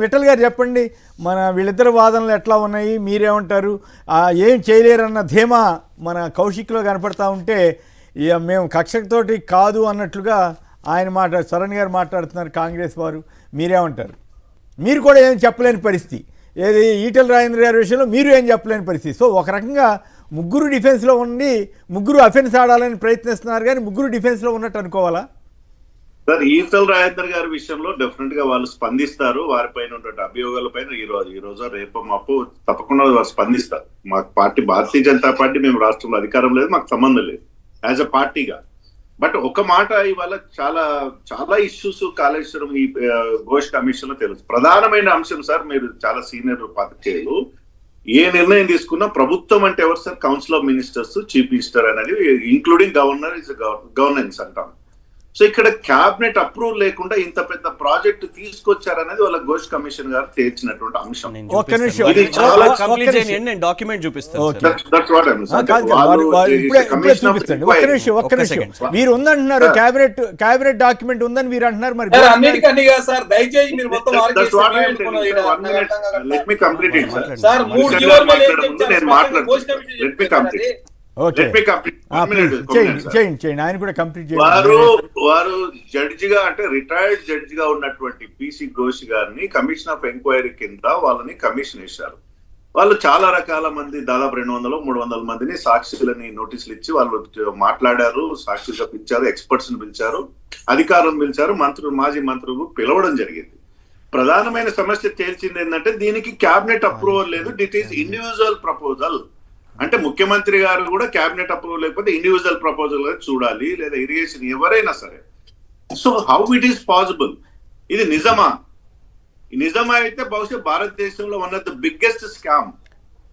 విఠల్ గారు చెప్పండి, మన వీళ్ళిద్దరు వాదనలు ఎట్లా ఉన్నాయి, మీరేమంటారు? ఏం చేయలేరన్న ధీమా మన కౌశిక్లో కనపడతా ఉంటే ఇక మేము కక్షతోటి కాదు అన్నట్లుగా ఆయన చరణ్ గారు మాట్లాడుతున్నారు, కాంగ్రెస్ వారు. మీరేమంటారు? మీరు కూడా ఏం చెప్పలేని పరిస్థితి, ఏది ఈటెల రాజేంద్ర గారి విషయంలో మీరు ఏం చెప్పలేని పరిస్థితి. సో ఒక రకంగా ముగ్గురు డిఫెన్స్లో ఉండి ముగ్గురు అఫెన్స్ ఆడాలని ప్రయత్నిస్తున్నారు, కానీ ముగ్గురు డిఫెన్స్లో ఉన్నట్టు అనుకోవాలా? సార్, ఈటెల రాజేందర్ గారి విషయంలో డెఫినెట్ గా వాళ్ళు స్పందిస్తారు. వారిపైన ఉన్నటువంటి అభియోగాల పైన ఈ రోజు రేపు మాపు తప్పకుండా వారు స్పందిస్తారు. మాకు పార్టీ భారతీయ జనతా పార్టీ, మేము రాష్ట్రంలో అధికారం లేదు, మాకు సంబంధం లేదు యాజ్ అ పార్టీగా. బట్ ఒక మాట, ఇవాళ చాలా చాలా ఇష్యూస్ కాళేశ్వరం ఈ ఘోష్ కమిషన్ లో తెలుసు. ప్రధానమైన అంశం సార్, మీరు చాలా సీనియర్ పాత్రికేయులు, ఏ నిర్ణయం తీసుకున్నా ప్రభుత్వం అంటే ఎవరు sir? Council of ministers, chief minister అనేది, ఇంక్లూడింగ్ గవర్నర్ ఇస్ గవర్నెన్స్ అంటాం. సో ఇక్కడ క్యాబినెట్ అప్రూవల్ లేకుండా ఇంత పెద్ద ప్రాజెక్ట్ తీసుకొచ్చారనేది వాళ్ళ ఘోష్ కమిషన్ గారు తేల్చినటువంటి అంశం. మీరు ఉందంటున్నారు, క్యాబినెట్ డాక్యుమెంట్ ఉందని మీరు అంటున్నారు, మరి వారు జడ్జిగా, అంటే రిటైర్డ్ జడ్జిగా ఉన్నటువంటి పిసి ఘోష్ గారిని కమిషన్ ఆఫ్ ఎంక్వైరీ కింద వాళ్ళని కమిషన్ ఇచ్చారు. వాళ్ళు చాలా రకాల మంది, దాదాపు 200-300 మందిని సాక్షులని నోటీసులు ఇచ్చి వాళ్ళు మాట్లాడారు, సాక్షులుగా పిలిచారు, ఎక్స్పర్ట్స్ ని పిలిచారు, అధికారులను పిలిచారు, మాజీ మంత్రులు పిలవడం జరిగింది. ప్రధానమైన సమస్య తేల్చింది ఏంటంటే, దీనికి క్యాబినెట్ అప్రూవల్ లేదు, ఇట్ ఈస్ ఇండివిజువల్ ప్రపోజల్. అంటే ముఖ్యమంత్రి గారు కూడా క్యాబినెట్ అప్రూవల్ లేకపోతే ఇండివిజువల్ ప్రపోజల్ చూడాలి, లేదా ఇరిగేషన్ ఎవరైనా సరే. So how it is possible? ఇది నిజమా? నిజమా అయితే బహుశా భారతదేశంలో one of the biggest scam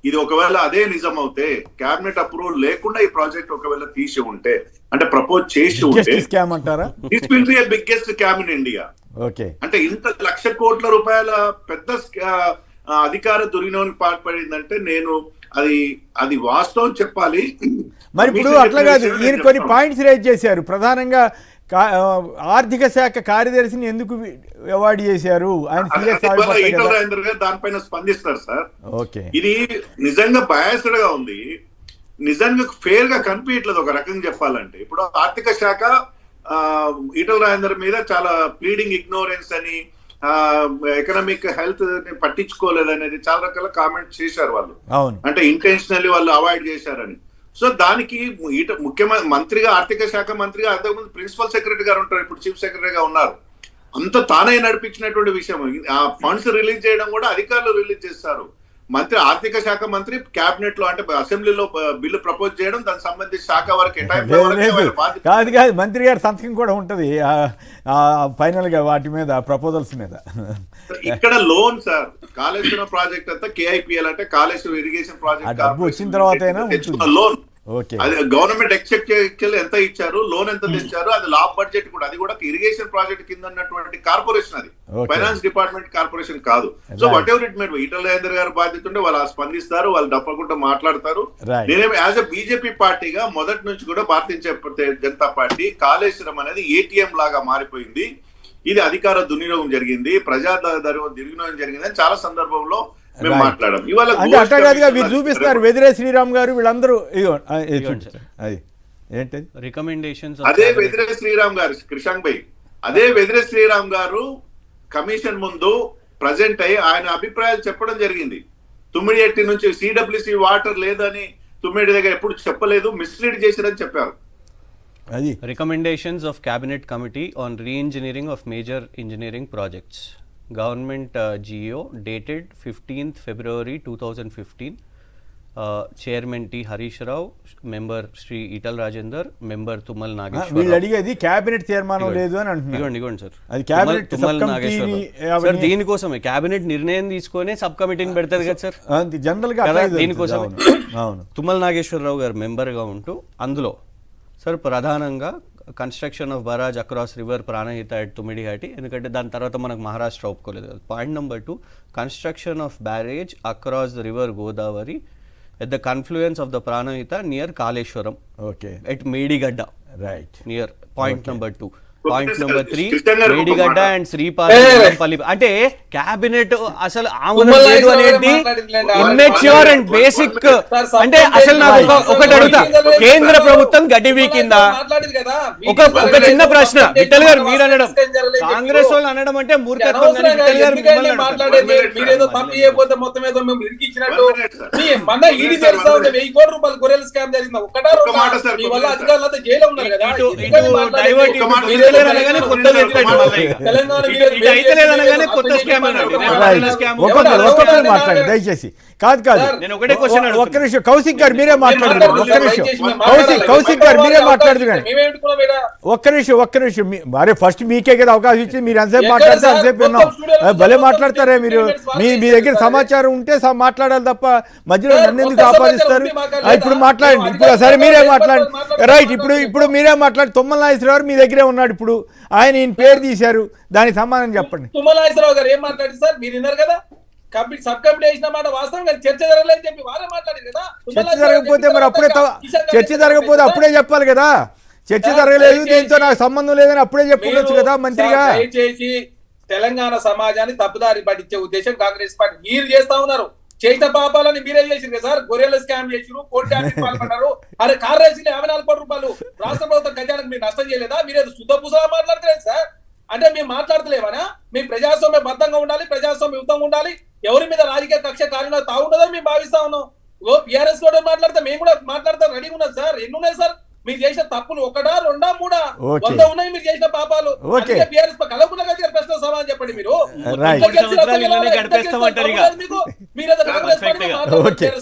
ఇది. ఒకవేళ అదే నిజం అవుతే, క్యాబినెట్ అప్రూవల్ లేకుండా ఈ ప్రాజెక్ట్ ఒకవేళ తీసి ఉంటే, అంటే ప్రపోజ్ చేసి ఉంటే, this will be a biggest scam in India. అంటే ఇంత ₹1,00,000 కోట్ల పెద్ద అధికార దుర్వినియోగానికి పాల్పడిందంటే నేను అది వాస్తవం చెప్పాలి. మరి ఇప్పుడు అట్లా కాదు, ఈయన కొన్ని పాయింట్స్ రేజ్ చేశారు. ప్రధానంగా ఆర్థిక శాఖ కార్యదర్శిని ఎందుకు అవార్డు చేశారు? దానిపైన స్పందిస్తారు సార్. ఇది నిజంగా బయాస్డ్ గా ఉంది, నిజంగా ఫెయిర్ గా కనిపించట్లేదు. ఒక రకంగా చెప్పాలంటే, ఇప్పుడు ఆర్థిక శాఖ ఈటెల రాజేందర్ మీద చాలా ప్లీడింగ్ ఇగ్నోరెన్స్ అని, ఎకనామిక్ హెల్త్ ని పట్టించుకోలేదు అనేది చాలా రకాల కామెంట్స్ చేశారు వాళ్ళు. అంటే ఇంటెన్షనల్లీ వాళ్ళు అవాయిడ్ చేశారని. సో దానికి ముఖ్యమంత్రి మంత్రిగా, ఆర్థిక శాఖ మంత్రిగా, అంతకుముందు ప్రిన్సిపల్ సెక్రటరీ గారు ఉంటారు, ఇప్పుడు చీఫ్ సెక్రటరీగా ఉన్నారు. అంత తానే నడిపించినటువంటి విషయం. ఆ ఫండ్స్ రిలీజ్ చేయడం కూడా అధికారులు రిలీజ్ చేస్తారు. మంత్రి, ఆర్థిక శాఖ మంత్రి క్యాబినెట్ లో, అంటే అసెంబ్లీలో బిల్లు ప్రపోజ్ చేయడం, దానికి సంబంధించి శాఖ వారికి కాదు, మంత్రి గారి సంతకం కూడా ఉంటది ఫైనల్ గా వాటి మీద, ప్రపోజల్స్ మీద. ఇక్కడ లోన్ సార్, కాళేశ్వరం ప్రాజెక్ట్ అంతా కేఐపిఎల్, అంటే కాళేశ్వరం ఇరిగేషన్ ప్రాజెక్ట్ డబ్బు వచ్చిన తర్వాత లోన్, అది గవర్నమెంట్ ఎక్సెప్ట్ ఎంత ఇచ్చారు, లోన్ ఎంత తెచ్చారు, అది లాబ్ బడ్జెట్ కూడా, అది కూడా ఇరిగేషన్ ప్రాజెక్ట్ కింద ఉన్నటువంటి కార్పొరేషన్, అది ఫైనాన్స్ డిపార్ట్మెంట్ కార్పొరేషన్ కాదు. So what ever it made, Etela Rajender గారు బాధ్యత ఉంటే వాళ్ళు స్పందిస్తారు, వాళ్ళు తప్పకుండా మాట్లాడతారు. నేనేమి యాజ్ అ బీజేపీ పార్టీగా మొదటి నుంచి కూడా భారతీయ జనతా పార్టీ కాళేశ్వరం అనేది ఏటీఎం లాగా మారిపోయింది. ఇది అధికార దుర్వినియోగం జరిగింది, ప్రజా దుర్వినియోగం జరిగింది అని చాలా సందర్భంలో మేము మాట్లాడాం. ఇవాళ మీరు చూపిస్తారు వెదిరే శ్రీరామ్ గారు, వీళ్ళందరూ రికమెండేషన్స్. అదే వెదిరే శ్రీరామ్ గారు, కృషాంక్ భాయ్, అదే వెదిరే శ్రీరామ్ గారు కమిషన్ ముందు ప్రజెంట్ అయ్యి ఆయన అభిప్రాయాలు చెప్పడం జరిగింది. తుమ్మిడి నుంచి సిడబ్ల్యూసి వాటర్ లేదని తుమ్మిడి దగ్గర ఎప్పుడు చెప్పలేదు, మిస్లీడ్ చేశారని చెప్పారు. Recommendations of cabinet committee on reengineering of major engineering projects, government GO dated 15th February 2015. Chairman T Harish Rao, member Shri Etela Rajender, member Tummala Nageswararao. వీళ్ళు అడిగేది క్యాబినెట్ తీర్మానం లేదు అని అంటున్నారు. ఇదిగోండి సార్, అది క్యాబినెట్ తుమ్మల నాగేశ్వరరావు సార్. దీనికోసమే క్యాబినెట్ నిర్ణయం తీసుకొని సబ్ కమిటీని పెడతారు కదా సార్, జనరల్ గా దీనికోసం తుమ్మల నాగేశ్వరరావు గారు మెంబర్ గా ఉంటూ, అందులో సార్ ప్రధానంగా construction of barrage across river Pranahita at Tummidihatti, ఎందుకంటే దాని తర్వాత మనకు మహారాష్ట్ర ఒప్పుకోలేదు. Point number 2, construction of barrage across the river Godavari at the confluence of the Pranahita near Kaleshwaram, at Medigadda, right, near. Point number 2, point number 3 Krishna గారు ఒక మేడిగడ్డ మాట. అండ్ శ్రీపాల్ అంటే క్యాబినెట్ అసలు ఆమోదం లేదు అనేది ఇమ్మెచ్యూర్ అండ్ బేసిక్. అంటే అసలు నాకు ఒకటి అడుగుతా, కేంద్ర ప్రభుత్వం గడ్డి వీకిందా? ఒక చిన్న ప్రశ్న, విఠల్ గారు మీరు అనడం, కాంగ్రెస్ వాళ్ళు అనడం అంటే మూర్ఖత్వం కానీ విఠల్ గారు మిమ్మల్ని అడగడం. మాట్లాడేది మీరేదో తప్పు చేయకపోతే మొత్తం ఏదో మేము ఇరికిచ్చినట్టు మన ఈడీ తెలుసా 1000 కోట్ల రూపాయలు గొర్రెల స్కామ్ జరిగింది. ఒకటా ఒక్క మాట సార్, మీ వల్ల అధికారులంతా జైల్లో ఉన్నారు కదా. ఇటు ఎందుకని మాట్లాడేది? డైవర్ట్ ఒక్క మాట విఠల్ గారు అనగానే కొత్తది ఎత్తినట్టు మళ్ళీ ఇక. తెలంగాణ ఇటు అయితే లేదనగానే కొత్త స్కామ్ అన్నాడు. రైట్. ఒక్కొక్కరు మాట్లాడండి దయచేసి. కాదు నేను ఒకటే క్వశ్చన్ అడుగుతున్నా. ఒక్క నిమిషం కౌశిక్ గారు మీరే మాట్లాడుతున్నారు. ఒక్క నిమిషం కౌశిక్ గారు మీరే మాట్లాడుతున్నారు. ఒక్క నిమిషం అరే ఫస్ట్ మీకే కదా అవకాశం ఇచ్చి మీరు ఎంతసేపు మాట్లాడితే అంతసేపు విన్నాం. భలే మాట్లాడతారే మీరు. మీ దగ్గర సమాచారం ఉంటే మాట్లాడాలి తప్ప మధ్యలో నన్ను ఎందుకు ఆపాదిస్తారు? ఇప్పుడు మాట్లాడండి. ఇప్పుడు సరే మీరే మాట్లాడండి. రైట్. ఇప్పుడు మీరే మాట్లాడి తుమ్మల నాగేశ్వరరావు మీ దగ్గరే ఉన్నాడు. ఇప్పుడు ఆయన ఈయన పేరు తీశారు, దానికి సమాధానం చెప్పండి. తుమ్మల నాగేశ్వరరావు గారు ఏం మాట్లాడి సార్ మీరు విన్నారు కదా. సబ్ కమిటీ వేసిన మాట వాస్తవం కానీ చర్చ జరగలేదని చెప్పి వారే మాట్లాడింది కదా. చర్చ జరగకపోతే మరి అప్పుడే చర్చ జరగకపోతే అప్పుడే చెప్పాలి కదా. చర్చ జరగలేదు, దీంతో నాకు సంబంధం లేదని అప్పుడే చెప్పుకోవచ్చు కదా మంత్రిగా. దయచేసి తెలంగాణ సమాజాన్ని తప్పుదారి పట్టించే ఉద్దేశం కాంగ్రెస్ పార్టీ మీరు చేస్తా ఉన్నారు. చేసిన పాపాలని మీరే చేసింది కదా సార్. గొర్రెల స్కామ్ చేసిరు, కోర్టు పాల్పడ్డారు. అరే కార్ రేసింది 54 కోట్ల రూపాయలు రాష్ట్ర ప్రభుత్వం ఖజానాకు మీరు నష్టం చేయలేదా? మీరేదో శుద్ధ పూసలా మాట్లాడతలేదు సార్. అంటే మేము మాట్లాడతలేమనా? మేము ప్రజాస్వామ్య బద్ధంగా ఉండాలి, ప్రజాస్వామ్యయుతంగా ఉండాలి, ఎవరి మీద రాజకీయ కక్ష కార్యం తాగుండదని మేము భావిస్తా ఉన్నాం. టీఆర్ఎస్ కూడా మాట్లాడితే మేము కూడా మాట్లాడతా రెడీగా ఉన్నాం సార్. ఎన్ని ఉన్నాయి సార్ మీరు చేసిన తప్పులు? 1, 2, 3 100 ఉన్నాయి మీరు చేసిన పాపాలు. టీఆర్ఎస్ కలవకుండా కలిసి ప్రశ్న సమాధానం చెప్పండి. మీరు గడిపేస్తామంటారు ఇక. మీరేదో కాంగ్రెస్ పార్టీ మాట్లాడుతున్నారు.